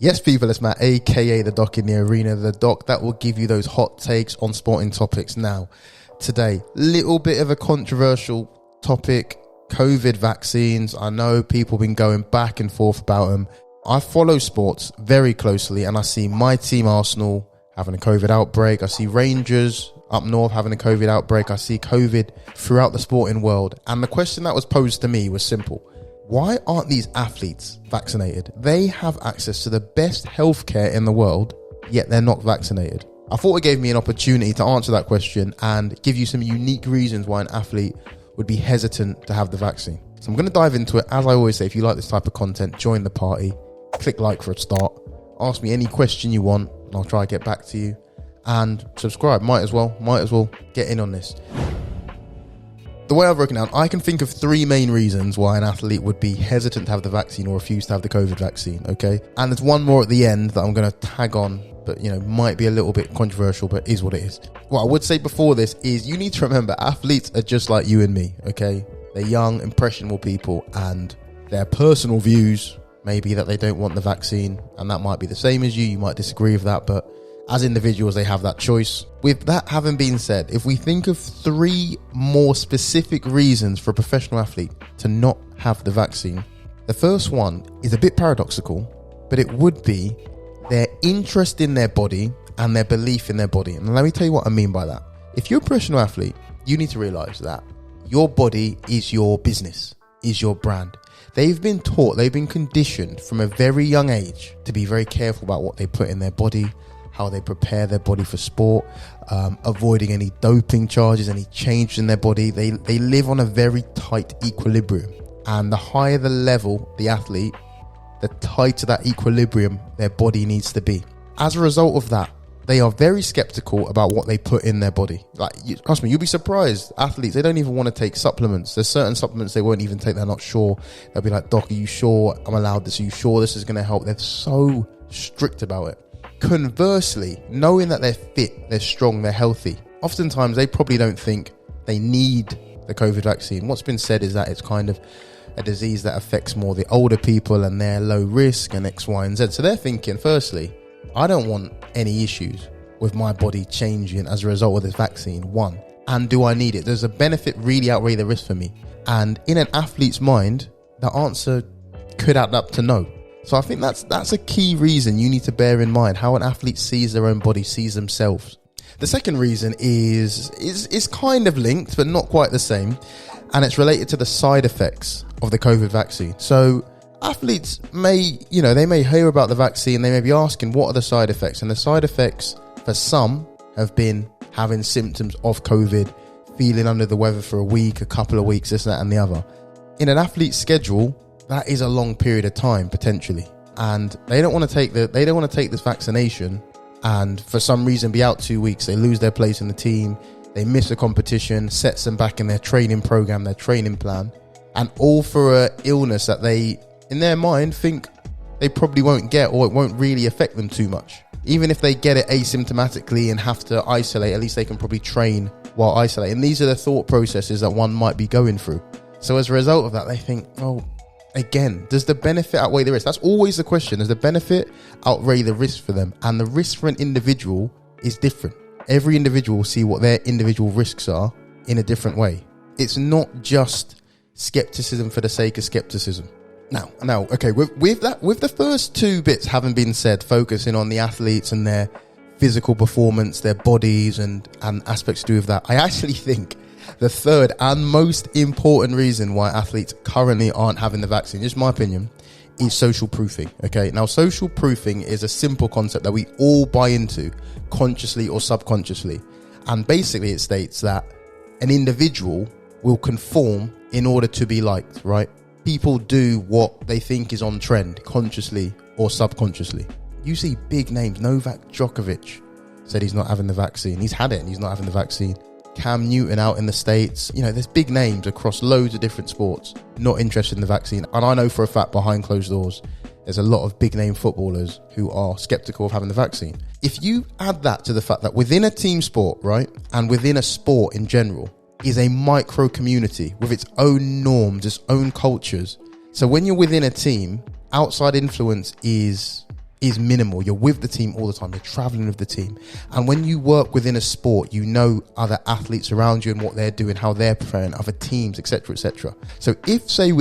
Yes, people, it's Matt, aka the Doc in the Arena, the Doc that will give you those hot takes on sporting topics. Now, today, little bit of a controversial topic, COVID vaccines. I know people have been going back and forth about them. I follow sports very closely and I see my team Arsenal having a COVID outbreak. I see Rangers up north having a COVID outbreak. I see COVID throughout the sporting world. And the question that was posed to me was simple. Why aren't these athletes vaccinated? They have access to the best healthcare in the world, yet they're not vaccinated. I thought it gave me an opportunity to answer that question and give you some unique reasons why an athlete would be hesitant to have the vaccine. So I'm going to dive into it. As I always say, if you like this type of content, join the party, click like for a start, ask me any question you want, and I'll try to get back to you, and subscribe. Might as well get in on this. The way I've broken down, I can think of three main reasons why an athlete would be hesitant to have the vaccine or refuse to have the COVID vaccine, okay? And there's one more at the end that I'm going to tag on, but, might be a little bit controversial, but is what it is. What I would say before this is you need to remember athletes are just like you and me, okay? They're young, impressionable people, and their personal views may be that they don't want the vaccine, and that might be the same as you. You might disagree with that, but as individuals, they have that choice. With that having been said, if we think of three more specific reasons for a professional athlete to not have the vaccine, the first one is a bit paradoxical, but it would be their interest in their body and their belief in their body. And let me tell you what I mean by that. If you're a professional athlete, you need to realize that your body is your business, is your brand. They've been taught, they've been conditioned from a very young age to be very careful about what they put in their body, how they prepare their body for sport, avoiding any doping charges, any change in their body. They live on a very tight equilibrium. And the higher the level, the athlete, the tighter that equilibrium their body needs to be. As a result of that, they are very skeptical about what they put in their body. Trust me, you'll be surprised. Athletes, they don't even want to take supplements. There's certain supplements they won't even take. They're not sure. They'll be like, Doc, are you sure I'm allowed this? Are you sure this is going to help? They're so strict about it. Conversely, knowing that they're fit, they're strong, they're healthy, oftentimes they probably don't think they need the COVID vaccine. What's been said is that it's kind of a disease that affects more the older people and they're low risk and X, Y, and Z. So they're thinking, firstly, I don't want any issues with my body changing as a result of this vaccine. One, and do I need it? Does the benefit really outweigh the risk for me? And in an athlete's mind, the answer could add up to no. So I think that's a key reason you need to bear in mind how an athlete sees their own body, sees themselves. The second reason is kind of linked, but not quite the same. And it's related to the side effects of the COVID vaccine. So athletes may hear about the vaccine. They may be asking, what are the side effects? And the side effects for some have been having symptoms of COVID, feeling under the weather for a week, a couple of weeks, this, that, and the other. In an athlete's schedule, that is a long period of time potentially, and they don't want to take this vaccination and for some reason be out 2 weeks. They lose their place in the team, they miss a competition, sets them back in their training program, their training plan, and all for a illness that they in their mind think they probably won't get, or it won't really affect them too much. Even if they get it asymptomatically and have to isolate, at least they can probably train while isolating. These are the thought processes that one might be going through. So as a result of that, they think, again, does the benefit outweigh the risk? That's always the question. Does the benefit outweigh the risk for them? And the risk for an individual is different. Every individual will see what their individual risks are in a different way. It's not just skepticism for the sake of skepticism. Now, okay, with the first two bits having been said, focusing on the athletes and their physical performance, their bodies and aspects to do with that, I actually think the third and most important reason why athletes currently aren't having the vaccine, just my opinion, is social proofing. Okay, now social proofing is a simple concept that we all buy into, consciously or subconsciously. And basically it states that an individual will conform in order to be liked, right? People do what they think is on trend, consciously or subconsciously. You see big names. Novak Djokovic said he's not having the vaccine. He's had it and he's not having the vaccine. Cam Newton out in the States. There's big names across loads of different sports not interested in the vaccine. And I know for a fact behind closed doors, there's a lot of big name footballers who are skeptical of having the vaccine. If you add that to the fact that within a team sport, right, and within a sport in general, is a micro community with its own norms, its own cultures. So when you're within a team, outside influence is is minimal. You're with the team all the time. You're traveling with the team. And when you work within a sport, you know other athletes around you and what they're doing, how they're preparing, other teams, etc., etc. So if, say,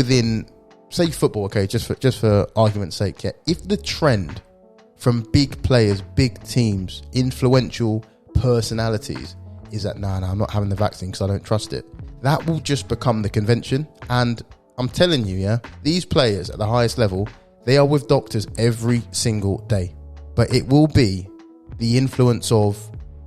say football, okay, just for argument's sake, yeah, if the trend from big players, big teams, influential personalities is that, nah, I'm not having the vaccine because I don't trust it, that will just become the convention. And I'm telling you, yeah, these players at the highest level, they are with doctors every single day. But it will be the influence of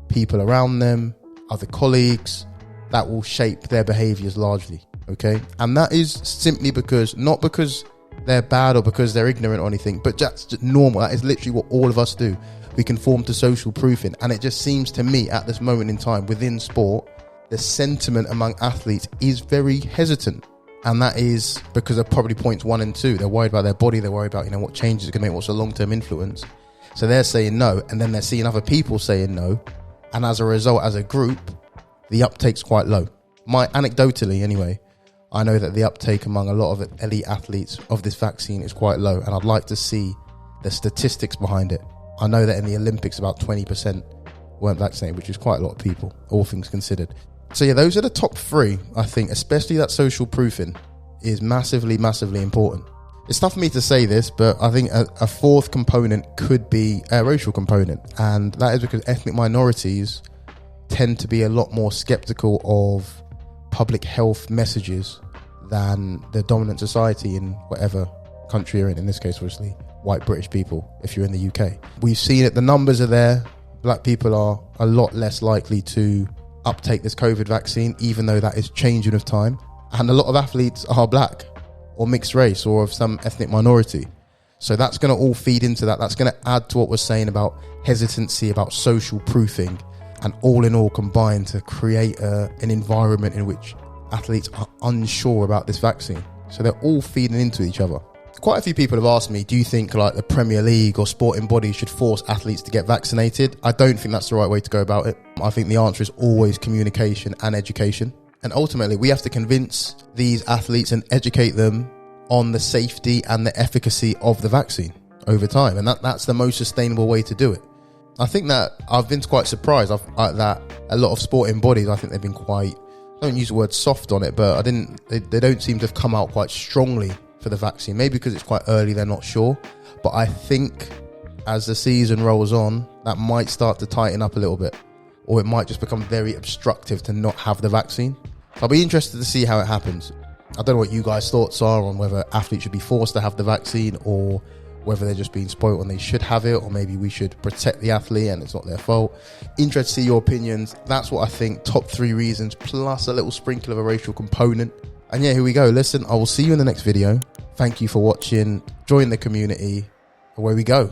people around them, other colleagues, that will shape their behaviours largely, okay? And that is simply because, not because they're bad or because they're ignorant or anything, but just normal. That is literally what all of us do. We conform to social proofing. And it just seems to me at this moment in time within sport, the sentiment among athletes is very hesitant. And that is because of probably points 1 and 2. They're worried about their body. They're worried about, what changes it's going to make, what's the long-term influence. So they're saying no. And then they're seeing other people saying no. And as a result, as a group, the uptake's quite low. Anecdotally, anyway, I know that the uptake among a lot of elite athletes of this vaccine is quite low. And I'd like to see the statistics behind it. I know that in the Olympics, about 20% weren't vaccinated, which is quite a lot of people, all things considered. So yeah, those are the top 3, I think, especially that social proofing is massively, massively important. It's tough for me to say this, but I think a 4th component could be a racial component. And that is because ethnic minorities tend to be a lot more skeptical of public health messages than the dominant society in whatever country you're in this case, obviously, white British people, if you're in the UK. We've seen it, the numbers are there. Black people are a lot less likely to uptake this COVID vaccine, even though that is changing with time. And a lot of athletes are black or mixed race or of some ethnic minority. So that's going to all feed into that. That's going to add to what we're saying about hesitancy, about social proofing, and all in all combine to create an environment in which athletes are unsure about this vaccine. So they're all feeding into each other. Quite a few people have asked me, do you think like the Premier League or sporting bodies should force athletes to get vaccinated? I don't think that's the right way to go about it. I think the answer is always communication and education. And ultimately, we have to convince these athletes and educate them on the safety and the efficacy of the vaccine over time. And that's the most sustainable way to do it. I think that I've been quite surprised that a lot of sporting bodies, I think they've been quite, I don't use the word soft on it, but they don't seem to have come out quite strongly for the vaccine. Maybe because it's quite early, they're not sure. But I think as the season rolls on, that might start to tighten up a little bit. Or it might just become very obstructive to not have the vaccine. I'll be interested to see how it happens. I don't know what you guys' thoughts are on whether athletes should be forced to have the vaccine or whether they're just being spoiled and they should have it, or maybe we should protect the athlete and it's not their fault. Interested to see your opinions. That's what I think, top 3 reasons, plus a little sprinkle of a racial component. And yeah, here we go. Listen, I will see you in the next video. Thank you for watching. Join the community. Away we go.